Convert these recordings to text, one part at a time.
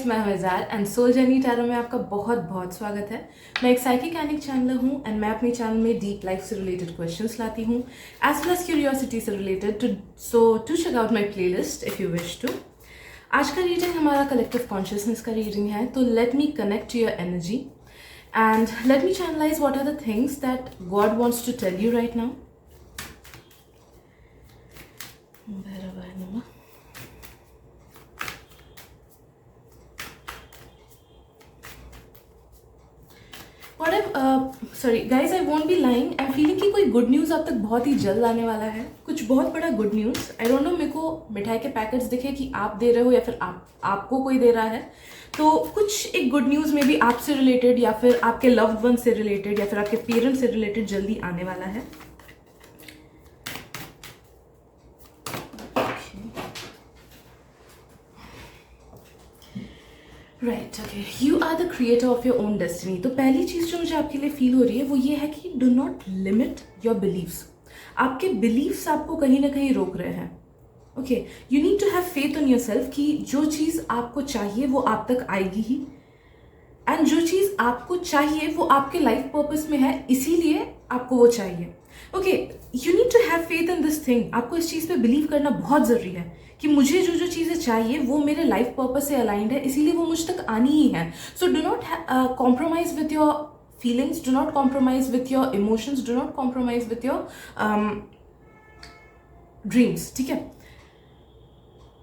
मैं हूं इज़ार and soul journey tarot में आपका बहुत बहुत स्वागत है। मैं एक साइकिक एनिक चैनलर हूं एंड मैं अपने चैनल में डीप लाइफ से रिलेटेड क्वेश्चंस लाती हूं एज वेल एज क्यूरियोसिटी से related to check out my playlist if you wish to. आज का रीडिंग हमारा कलेक्टिव कॉन्शियसनेस का रीडिंग है, तो let me connect to your energy and let me channelize what are the things that God wants to tell you right now. Sorry guys, I won't be lying, I am feeling कि कोई good news अब तक बहुत ही जल्द आने वाला है, कुछ बहुत बड़ा good news. I don't no, मेरे को मिठाई के पैकेट्स दिखे कि आप दे रहे हो या फिर आपको कोई दे रहा है, तो कुछ एक गुड न्यूज़ में भी आपसे रिलेटेड या फिर आपके लव्ड वन से रिलेटेड या फिर आपके पेरेंट्स से रिलेटेड जल्दी आने वाला है। Right, okay, you are the creator of your own destiny. तो पहली चीज़ जो मुझे आपके लिए फील हो रही है वो ये है कि do not limit your beliefs. आपके बिलीव्स आपको कहीं ना कहीं रोक रहे हैं। Okay, you need to have faith on your self कि जो चीज़ आपको चाहिए वो आप तक आएगी ही, एंड जो चीज़ आपको चाहिए वो आपके लाइफ पर्पस में है, इसीलिए आपको वो चाहिए। Okay, you need to have faith in this thing. आपको इस चीज़ पे बिलीव करना बहुत ज़रूरी है कि मुझे जो जो चीज़ें चाहिए वो मेरे लाइफ पर्पस से अलाइंड है, इसीलिए वो मुझ तक आनी ही है। So do not compromise with your feelings, do not compromise with your emotions, do not compromise with your dreams. ठीक है,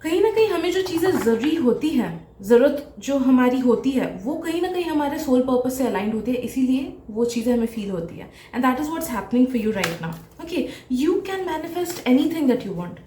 कहीं ना कहीं हमें जो चीज़ें ज़रूरी होती हैं, ज़रूरत जो हमारी होती है वो कहीं ना कहीं हमारे सोल पर्पस से अलाइंड होती है, इसीलिए वो चीज़ें हमें फील होती है। And that is what's happening for you right now. Okay, you can manifest anything that you want.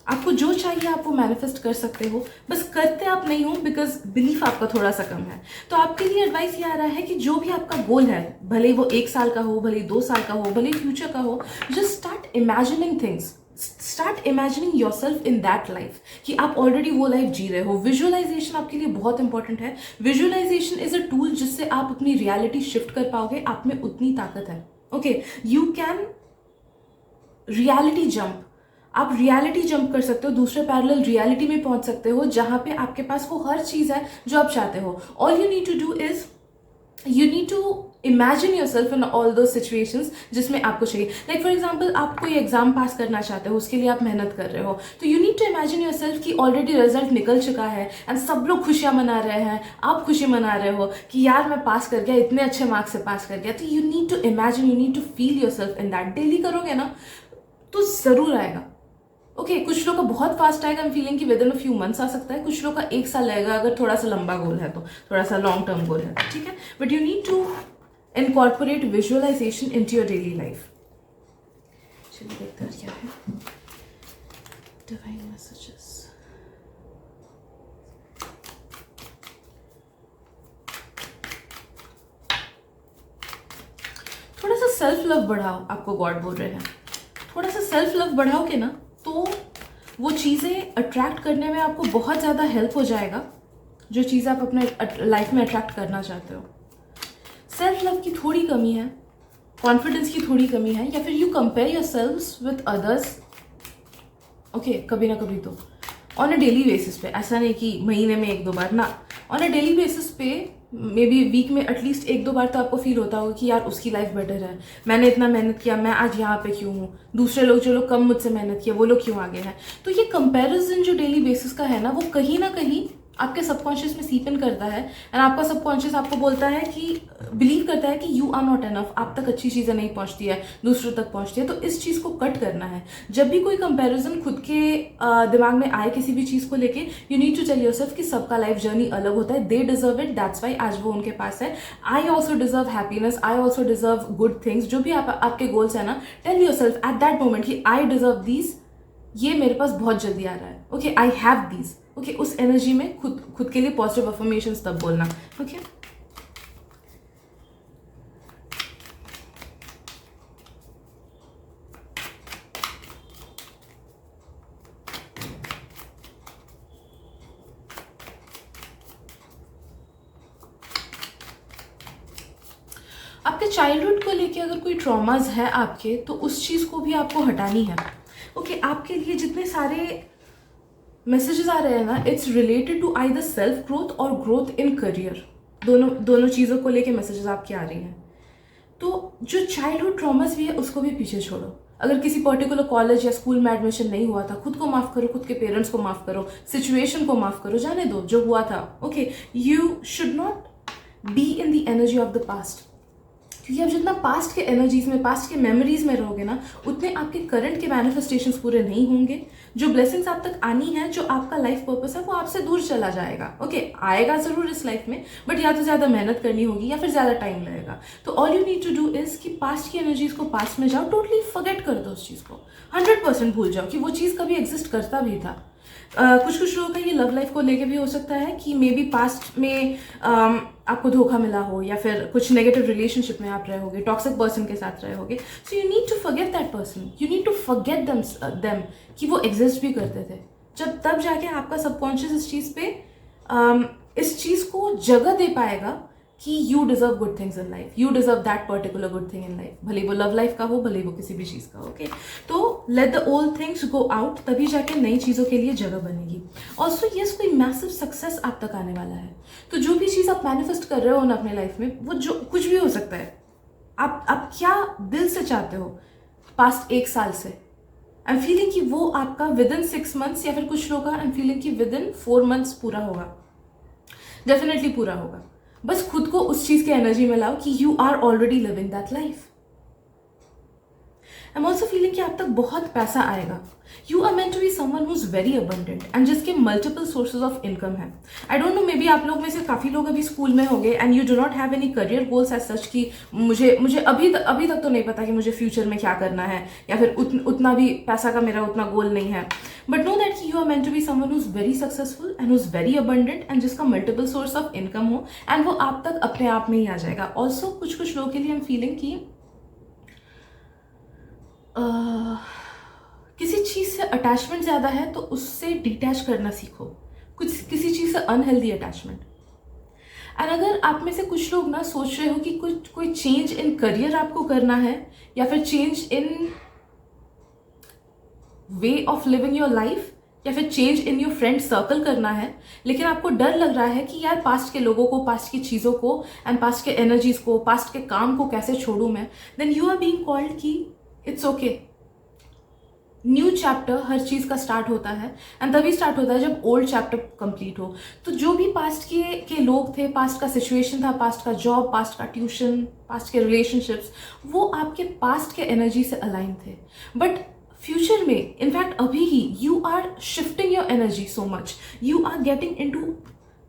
आपको जो चाहिए आप वो मैनिफेस्ट कर सकते हो, बस करते आप नहीं हो बिकॉज बिलीफ आपका थोड़ा सा कम है। तो आपके लिए एडवाइस ये आ रहा है कि जो भी आपका गोल है, भले वो 1 साल का हो, भले 2 साल का हो, भले फ्यूचर का हो, just start imagining things, start imagining your self in that life कि आप ऑलरेडी वो लाइफ जी रहे हो। विजुअलाइजेशन आपके लिए बहुत इंपॉर्टेंट है। विजुअलाइजेशन इज अ टूल जिससे आप अपनी रियलिटी शिफ्ट कर पाओगे। आप में उतनी ताकत है। Okay, you can reality jump. आप रियलिटी जंप कर सकते हो, दूसरे पैरेलल रियलिटी में पहुंच सकते हो जहां पे आपके पास वो हर चीज है जो आप चाहते हो। All you need to do is you need to imagine your self in all those situations जिसमें आपको चाहिए। लाइक फॉर एग्जाम्पल, आप कोई एग्जाम पास करना चाहते हो, उसके लिए आप मेहनत कर रहे हो, तो you need to imagine your self कि ऑलरेडी रिजल्ट निकल चुका है एंड सब लोग खुशियां मना रहे हैं, आप खुशी मना रहे हो कि यार मैं पास कर गया, इतने अच्छे मार्क्स से पास कर गया। तो you need to imagine, you need to feel your self in that. Daily करोगे ना तो जरूर आएगा। ओके, कुछ लोग का बहुत फास्ट आएगा, हम फीलिंग कि within a few months आ सकता है, कुछ लोग का 1 साल लगेगा अगर थोड़ा सा लंबा गोल है, तो थोड़ा सा लॉन्ग टर्म गोल है, ठीक है। But you need to incorporate visualization into your daily life. चलिए देखते हैं क्या है डिवाइन मैसेजेस। थोड़ा सा सेल्फ लव बढ़ाओ, आपको गॉड बोल रहे हैं। थोड़ा सा सेल्फ लव बढ़ाओगे ना तो वो चीज़ें अट्रैक्ट करने में आपको बहुत ज़्यादा हेल्प हो जाएगा, जो चीज़ आप अपने लाइफ में अट्रैक्ट करना चाहते हो। सेल्फ लव की थोड़ी कमी है, कॉन्फिडेंस की थोड़ी कमी है, या फिर you compare your self with others. Okay, कभी ना कभी तो ऑन अ डेली बेसिस पे, ऐसा नहीं कि महीने में 1-2 बार ना, ऑन अ डेली बेसिस पे, मे बी वीक में एटलीस्ट 1-2 बार तो आपको फील होता होगा कि यार उसकी लाइफ बेटर है, मैंने इतना मेहनत किया, मैं आज यहाँ पे क्यों हूँ, दूसरे लोग जो लोग कम मुझसे मेहनत किया वो लोग क्यों आगे हैं। तो ये कंपैरिजन जो डेली बेसिस का है ना, वो कहीं ना कहीं आपके सबकॉन्शियस में सीप इन करता है एंड आपका सबकॉन्शियस आपको बोलता है कि बिलीव करता है कि यू आर नॉट एनफ, आप तक अच्छी चीज़ें नहीं पहुंचती है, दूसरों तक पहुंचती है। तो इस चीज़ को कट करना है। जब भी कोई कंपैरिजन खुद के दिमाग में आए किसी भी चीज़ को लेके, you need to tell yourself कि सबका लाइफ जर्नी अलग होता है, they deserve it, that's why आज वो उनके पास है। I also deserve happiness, I also deserve good things. जो भी आपके गोल्स है ना, tell yourself at that moment कि आई डिजर्व दीज, ये मेरे पास बहुत जल्दी आ रहा है। Okay, I have these. Okay, उस एनर्जी में खुद के लिए पॉजिटिव अफर्मेशंस तब बोलना। ओके, आपके चाइल्डहुड को लेके अगर कोई ट्रॉमाज है आपके, तो उस चीज़ को भी आपको हटानी है। ओके, आपके लिए जितने सारे मैसेजेस आ रहे हैं ना, it's related to either self growth और ग्रोथ इन करियर, दोनों दोनों चीज़ों को लेके मैसेजेस आपके आ रही हैं। तो जो चाइल्डहुड ट्रॉमास भी है उसको भी पीछे छोड़ो। अगर किसी पर्टिकुलर कॉलेज या स्कूल में एडमिशन नहीं हुआ था, खुद को माफ करो, खुद के पेरेंट्स को माफ करो, सिचुएशन को माफ करो, जाने दो जो हुआ था। Okay, you should not be in the energy of the past, क्योंकि आप जितना पास्ट के एनर्जीज में, पास्ट के मेमोरीज में रहोगे ना, उतने आपके करंट के मैनिफेस्टेशंस पूरे नहीं होंगे। जो ब्लेसिंग्स आप तक आनी है, जो आपका लाइफ पर्पस है, वो आपसे दूर चला जाएगा। ओके, आएगा जरूर इस लाइफ में, बट या तो ज़्यादा मेहनत करनी होगी या फिर ज़्यादा टाइम लगेगा। तो all you need to do is कि पास्ट की एनर्जीज को पास्ट में जाओ, टोटली फॉरगेट कर दो उस चीज़ को, 100% भूल जाओ कि वो चीज़ कभी एग्जिस्ट करता भी था। कुछ लोगों का ये लव लाइफ को लेके भी हो सकता है कि मे बी पास्ट में आपको धोखा मिला हो, या फिर कुछ नेगेटिव रिलेशनशिप में आप रहे होगे, टॉक्सिक पर्सन के साथ रहे होगे। So you need to forget that person, you need to forget them कि वो एग्जिस्ट भी करते थे। जब तब जाके आपका सबकॉन्शियस इस चीज़ पे इस चीज़ को जगह दे पाएगा कि you deserve good things in life, you deserve that particular good thing in life, भले वो लव लाइफ का हो, भले वो किसी भी चीज़ का। ओके, तो let the old things go out, तभी जाके नई चीज़ों के लिए जगह बनेगी। ऑल्सो यस, कोई मैसिव सक्सेस आप तक आने वाला है, तो जो भी चीज़ आप मैनिफेस्ट कर रहे हो ना अपने लाइफ में, वो जो कुछ भी हो सकता है। आप क्या दिल से चाहते हो पास्ट 1 साल से, आई एम फीलिंग कि वो आपका विद इन 6 months, या फिर कुछ लोग आई एम फीलिंग कि विद इन 4 months पूरा होगा, डेफिनेटली पूरा होगा। बस खुद को उस चीज के एनर्जी में लाओ कि you are already living that life. I am also feeling कि आप तक बहुत पैसा आएगा। You are meant to be someone who is very abundant and जिसके मल्टीपल सोर्सेज ऑफ इनकम है। I don't know, maybe आप लोग में से काफी लोग अभी स्कूल में होंगे and you do not have any career goals as such कि मुझे अभी तक तो नहीं पता कि मुझे फ्यूचर में क्या करना है, या फिर उतना भी पैसा का मेरा उतना गोल नहीं है। But know that you are meant to be someone who is very successful and who is very abundant and जिसका मल्टीपल सोर्स ऑफ इनकम हो, एंड वो आप तक अपने आप में ही आ जाएगा। ऑल्सो कुछ लोगों के लिए आई एम फीलिंग कि किसी चीज़ से अटैचमेंट ज़्यादा है तो उससे डिटैच करना सीखो, किसी चीज़ से अनहेल्दी अटैचमेंट। एंड अगर आप में से कुछ लोग ना सोच रहे हो कि कोई चेंज इन करियर आपको करना है, या फिर change in way of living your life, या फिर change in your friend circle करना है, लेकिन आपको डर लग रहा है कि यार पास्ट के लोगों को, पास्ट की चीज़ों को एंड पास्ट के एनर्जीज को, पास्ट के काम को कैसे छोड़ूं मैं, then you are being called कि इट्स ओके। न्यू चैप्टर हर चीज़ का स्टार्ट होता है, एंड तभी स्टार्ट होता है जब ओल्ड चैप्टर कंप्लीट हो। तो जो भी पास्ट के लोग थे, पास्ट का सिचुएशन था, पास्ट का जॉब, पास्ट का ट्यूशन, पास्ट के रिलेशनशिप्स, वो आपके पास्ट के एनर्जी से अलाइन थे। बट फ्यूचर में, इनफैक्ट अभी ही, you are shifting your energy so much, you are getting into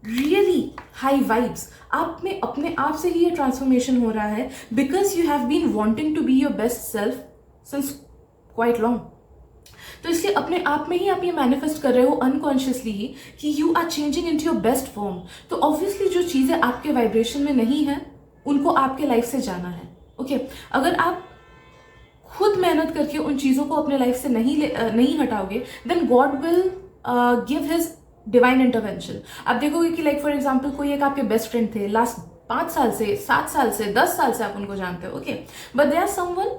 really high vibes. आप में अपने आप से ही ये ट्रांसफॉर्मेशन हो रहा है, because you have been wanting to be your best self since quite long. तो इसलिए अपने आप में ही आप ये मैनिफेस्ट कर रहे हो अनकॉन्शियसली ही कि you are changing into your best form. तो ऑब्वियसली जो चीज़ें आपके वाइब्रेशन में नहीं है, उनको आपके लाइफ से जाना है। ओके, अगर आप खुद मेहनत करके उन चीज़ों को अपने लाइफ से नहीं हटाओगे, then God will give his divine intervention. आप देखोगे कि लाइक फॉर एग्जाम्पल कोई एक आपके बेस्ट फ्रेंड थे, लास्ट 5 साल से, 7 साल से, 10 साल से आप उनको जानते हो। Okay, but they are someone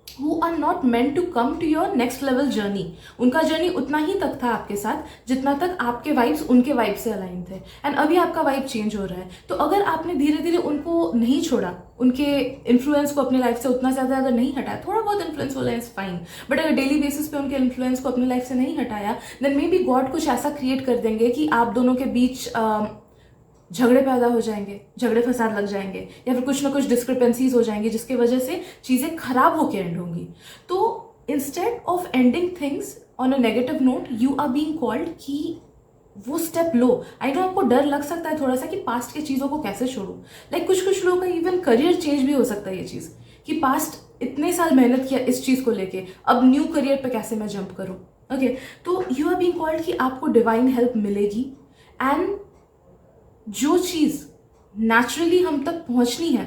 who are not meant to come to your next level journey। उनका जर्नी उतना ही तक था आपके साथ जितना तक आपके वाइब्स उनके वाइब से अलाइन थे, एंड अभी आपका वाइब चेंज हो रहा है। तो अगर आपने धीरे धीरे उनको नहीं छोड़ा, उनके इन्फ्लुएंस को अपने लाइफ से उतना ज़्यादा अगर नहीं हटाया, थोड़ा बहुत इन्फ्लुएंस वाला इज फाइन, बट अगर डेली बेसिस पे उनके इन्फ्लुएंस को अपने लाइफ से नहीं हटाया, देन मे बी गॉड कुछ ऐसा क्रिएट कर देंगे कि आप दोनों के बीच झगड़े पैदा हो जाएंगे, झगड़े फसाद लग जाएंगे, या फिर कुछ ना कुछ डिस्क्रिपेंसीज हो जाएंगी, जिसकी वजह से चीज़ें खराब होकर एंड होंगी। तो instead of ending things on a negative note, you are being called कि वो स्टेप लो। आई नो आपको डर लग सकता है थोड़ा सा कि पास्ट के चीज़ों को कैसे छोड़ूं। लाइक कुछ लोगों का इवन करियर चेंज भी हो सकता है ये चीज़, कि पास्ट इतने साल मेहनत किया इस चीज़ को लेके, अब न्यू करियर पे कैसे मैं जंप करूँ। ओके, तो यू आर बीइंग कॉल्ड कि आपको डिवाइन हेल्प मिलेगी, एंड जो चीज़ नेचुरली हम तक पहुंचनी है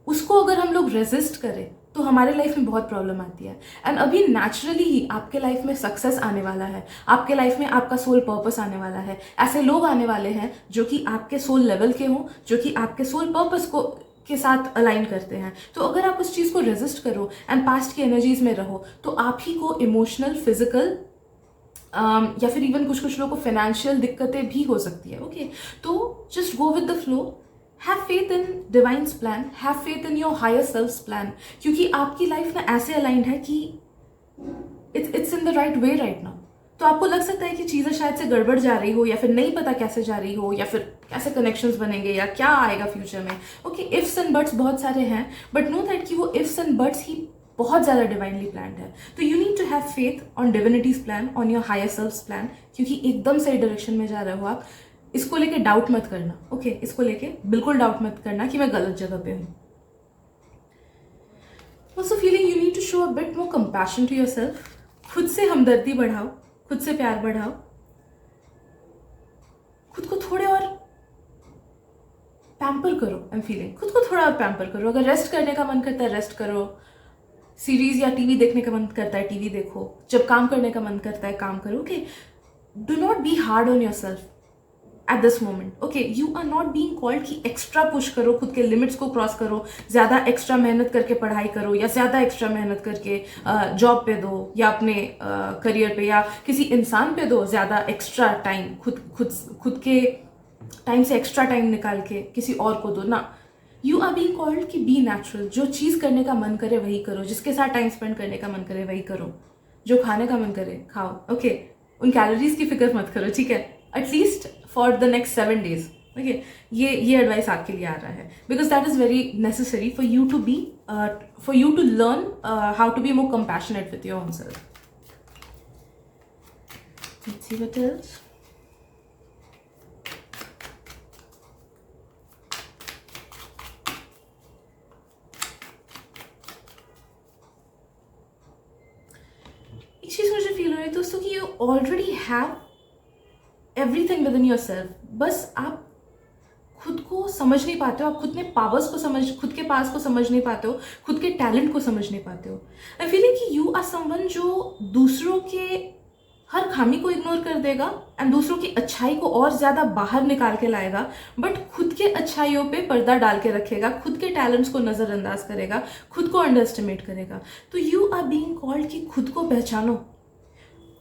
उसको अगर हम लोग रेजिस्ट करें तो हमारे लाइफ में बहुत प्रॉब्लम आती है। एंड अभी नेचुरली ही आपके लाइफ में सक्सेस आने वाला है, आपके लाइफ में आपका सोल पर्पस आने वाला है, ऐसे लोग आने वाले हैं जो कि आपके सोल लेवल के हों, जो कि आपके सोल पर्पस को के साथ अलाइन करते हैं। तो अगर आप उस चीज़ को रेजिस्ट करो एंड पास्ट की एनर्जीज में रहो, तो आप ही को इमोशनल, फिजिकल या फिर इवन कुछ कुछ लोगों को फाइनेंशियल दिक्कतें भी हो सकती है। ओके, तो just go with the flow, have faith in divine's plan, have faith in your higher self's plan, क्योंकि आपकी लाइफ ना ऐसे अलाइंड है कि it's in the right way right now. तो आपको लग सकता है कि चीज़ें शायद से गड़बड़ जा रही हो, या फिर नहीं पता कैसे जा रही हो, या फिर कैसे कनेक्शंस बनेंगे, या क्या आएगा फ्यूचर में। ओके, इफ्स एंड बट्स बहुत सारे हैं, बट नो दैट कि वो इफ्स एंड बट्स ही बहुत ज़्यादा डिवाइनली प्लान्ड है। तो you need to have faith on divinity's plan, on your higher self's plan, क्योंकि एकदम सही डायरेक्शन में जा रहे हो आप। इसको लेके डाउट मत करना। ओके, इसको लेके बिल्कुल डाउट मत करना कि मैं गलत जगह पे हूँ। Also feeling you need to show a bit more compassion to yourself. खुद से हमदर्दी बढ़ाओ, खुद से प्यार बढ़ाओ, खुद को थोड़े और पैम्पर करो। आई एम फीलिंग खुद को थोड़ा और पैम्पर करो। अगर रेस्ट करने का मन करता है रेस्ट करो, सीरीज या टीवी देखने का मन करता है टीवी देखो, जब काम करने का मन करता है काम करो। Okay, do not be hard on your self at this moment. Okay, you are not being called कि एक्स्ट्रा पुश करो, खुद के लिमिट्स को क्रॉस करो, ज़्यादा एक्स्ट्रा मेहनत करके पढ़ाई करो, या ज़्यादा एक्स्ट्रा मेहनत करके जॉब पे दो, या अपने करियर पे, या किसी इंसान पे दो ज़्यादा एक्स्ट्रा टाइम, खुद के टाइम से एक्स्ट्रा टाइम निकाल के किसी और को दो ना। यू आर बीइंग कॉल्ड कि बी नेचुरल। जो चीज़ करने का मन करे वही करो, जिसके साथ टाइम स्पेंड करने का मन करे वही करो, जो खाने का मन करे खाओ। ओके, उन कैलोरीज की फिक्र मत करो, ठीक है, at least for the next 7 days। Okay, ये एडवाइस आपके लिए आ रहा है, because that is very necessary for you to be for you to learn how to be more compassionate with your own self. Let's see what else. चीज मुझे feel हो रही है दोस्तों कि you already have everything within your self, बस आप खुद को समझ नहीं पाते हो, आप खुद खुद के पास को समझ नहीं पाते हो, खुद के टैलेंट को समझ नहीं पाते हो। आई फीलिंग कि यू आर समवन जो दूसरों के हर खामी को इग्नोर कर देगा एंड दूसरों की अच्छाई को और ज्यादा बाहर निकाल के लाएगा, बट खुद के अच्छाइयों पे पर्दा डाल के रखेगा, खुद के टैलेंट्स को नजरअंदाज करेगा, खुद को अंडर एस्टिमेट करेगा। तो यू आर बीइंग कॉल्ड कि खुद को पहचानो,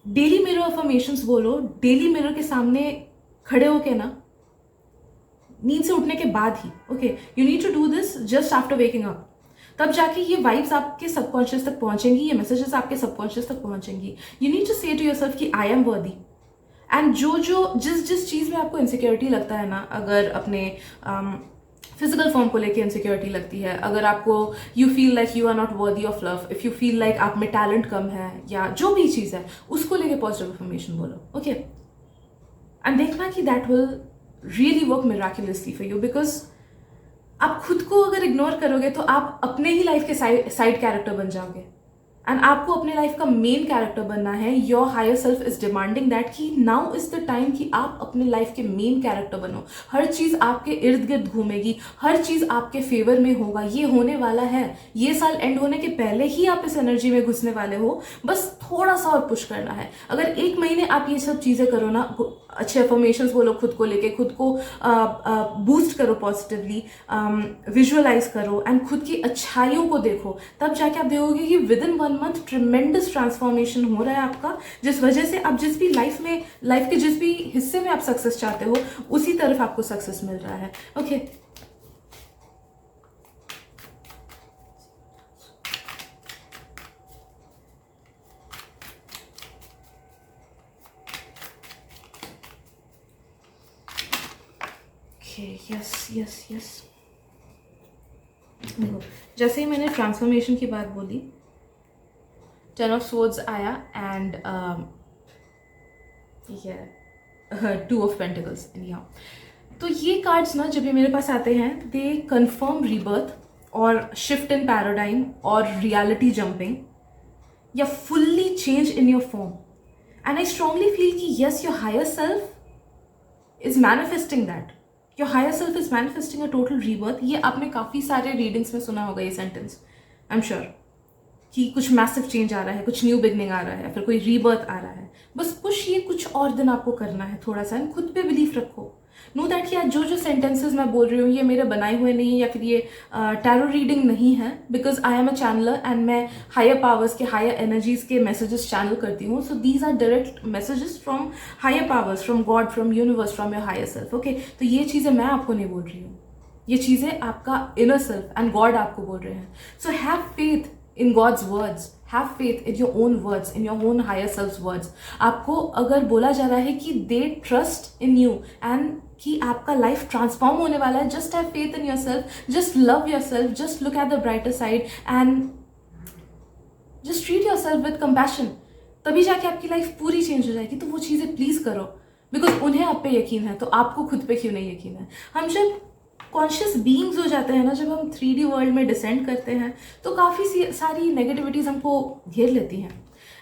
डेली मिरर अफर्मेशंस बोलो, डेली मिरर के सामने खड़े होके ना, नींद से उठने के बाद ही। Okay, you need to do this just after waking up, तब जाके ये वाइब्स आपके सबकॉन्शियस तक पहुंचेंगी, ये मैसेजेस आपके सबकॉन्शियस तक पहुंचेंगी। यू नीड टू से टू योरसेल्फ कि आई एम वर्दी। एंड जिस चीज में आपको इनसिक्योरिटी लगता है ना, अगर अपने फिजिकल फॉर्म को लेके इनसिक्योरिटी लगती है, अगर आपको you feel like you are not worthy of love, if you feel like आप में टैलेंट कम है, या जो भी चीज़ है, उसको लेके पॉजिटिव अफर्मेशन बोलो। ओके, एंड देखना कि that will really work miraculously for you, because आप खुद को अगर इग्नोर करोगे तो आप अपने ही लाइफ के साइड कैरेक्टर बन जाओगे, एंड आपको अपने लाइफ का मेन कैरेक्टर बनना है। Your higher self is demanding that कि नाउ इज द टाइम कि आप अपने लाइफ के मेन कैरेक्टर बनो। हर चीज आपके इर्द गिर्द घूमेगी, हर चीज आपके फेवर में होगा, ये होने वाला है। ये साल एंड होने के पहले ही आप इस एनर्जी में घुसने वाले हो, बस थोड़ा सा और पुश करना है। अगर 1 महीने आप ये सब चीजें करो ना, अच्छे अफर्मेशंस बोलो खुद को लेके, खुद को बूस्ट करो पॉजिटिवली, विजुअलाइज करो एंड खुद की अच्छाइयों को देखो, तब जाके आप देखोगे कि with in 1 month tremendous transformation हो रहा है आपका, जिस वजह से आप जिस भी लाइफ के जिस भी हिस्से में आप सक्सेस चाहते हो, उसी तरफ आपको सक्सेस मिल रहा है। Okay, yes. देखो, जैसे ही मैंने ट्रांसफॉर्मेशन की बात बोली, 10 of Swords आया एंड 2 of Pentacles। तो ये कार्ड्स ना जब ये मेरे पास आते हैं, दे कन्फर्म रीबर्थ और शिफ्ट इन पैराडाइम और रियलिटी जंपिंग, या fully change in your form. And I strongly feel कि yes, your higher self is manifesting that, your higher self is manifesting a total rebirth. ये आपने काफ़ी सारे readings में सुना होगा ये सेंटेंस, आई एम श्योर, कि कुछ मैसिव चेंज आ रहा है, कुछ न्यू बिगनिंग आ रहा है, फिर कोई रीबर्थ आ रहा है। बस पुश ये कुछ और दिन आपको करना है थोड़ा सा, खुद पे बिलीफ रखो, नो दैट कि आज जो जो सेंटेंसेस मैं बोल रही हूँ ये मेरे बनाए हुए नहीं या फिर ये टैरो रीडिंग नहीं है, because I am a channeler and मैं हायर पावर्स के, हायर एनर्जीज के मैसेजेस चैनल करती हूँ. So these are direct messages from higher powers, from God, from universe, from your higher self. Okay, तो ये चीज़ें मैं आपको नहीं बोल रही हूँ, ये चीज़ें आपका इनर सेल्फ एंड गॉड आपको बोल रहे हैं. So have faith in God's words, have faith in your own words, in your own higher self's words. आपको अगर बोला जा रहा है कि they trust in you and कि आपका लाइफ ट्रांसफॉर्म होने वाला है, just have faith in yourself, just love yourself, just look at the brighter side and just treat yourself with compassion. तभी जाके आपकी लाइफ पूरी चेंज हो जाएगी. तो वो चीज़ें प्लीज़ करो, बिकॉज उन्हें आप पे यकीन है, तो आपको खुद पे क्यों नहीं यकीन है. हम जब कॉन्शियस बीइंग्स हो जाते हैं ना, जब हम 3D वर्ल्ड में डिसेंड करते हैं, तो काफ़ी सारी नेगेटिविटीज़ हमको घेर लेती हैं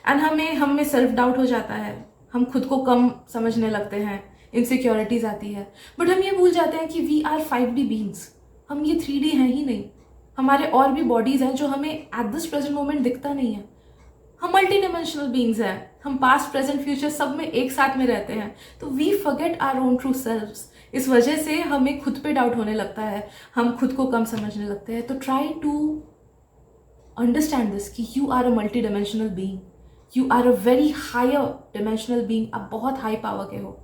एंड हम में सेल्फ डाउट हो जाता है, हम खुद को कम समझने लगते हैं, इनसिक्योरिटीज़ आती है. बट हम ये भूल जाते हैं कि वी आर 5D बीइंग्स, हम ये 3D हैं ही नहीं. हमारे और भी बॉडीज़ हैं जो हमें एट दिस प्रेजेंट मोमेंट दिखता नहीं है. हम मल्टी डिमेंशनल बीइंग्स हैं, हम पास्ट प्रेजेंट फ्यूचर सब में एक साथ में रहते हैं. तो we forget our own true selves. इस वजह से हमें खुद पे डाउट होने लगता है, हम खुद को कम समझने लगते हैं. तो ट्राई टू अंडरस्टैंड दिस कि you are a multi dimensional being, you are a very higher dimensional being. आप बहुत हाई पावर के हो.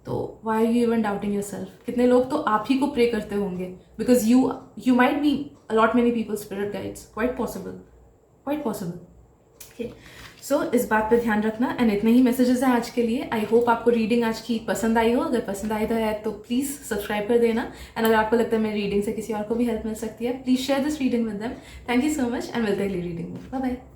तो why are you even doubting your self. कितने लोग तो आप ही को प्रे करते होंगे, because you might be a lot many people spirit guides. Quite possible, quite possible. Okay, so इस बात पे ध्यान रखना. एंड इतने ही मैसेजेस हैं आज के लिए. आई होप आपको रीडिंग आज की पसंद आई हो. अगर पसंद आई तो प्लीज़ सब्सक्राइब कर देना. एंड अगर आपको लगता है मेरी रीडिंग से किसी और को भी हेल्प मिल सकती है, please share this reading with them. Thank you so much and मिलते हैं अगली रीडिंग में. Bye bye.